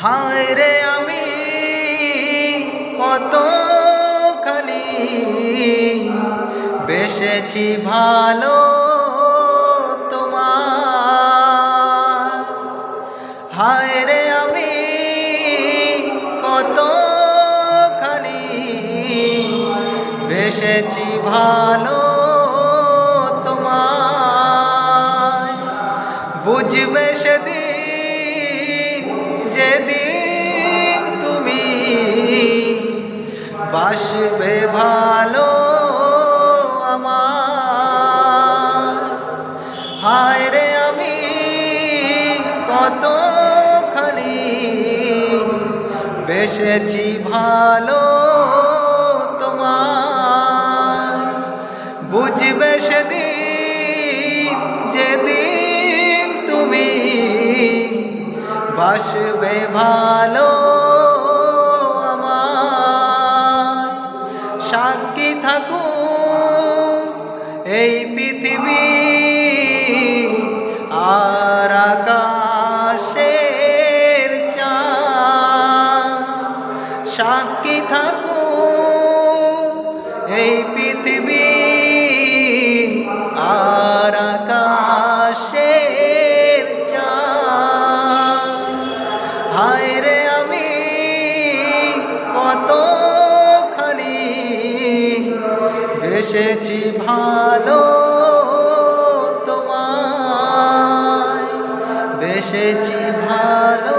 হায় রে আমি কতখানি বেসেছি ভালো তোমার। হায় রে আমি কতখানি বেসেছি ভালো তোমায়। বুঝবে সেদিন যেদিন তুমি বাসবে ভালো আমার। হায় রে আমি কতখানি বেসেছি ভালো তোমায়। বুঝবে সেদিন যেদিন তুমি বাসবে ভালো আমার। সাক্ষী থাকুক এই পৃথিবী আর আকাশের চাঁদ। সাক্ষী থাকুক এই পৃথিবী আর আকাশের চাঁদ। হায় রে আমি কতখানি বেসেছি ভালো তোমায়, বেসেছি ভালো।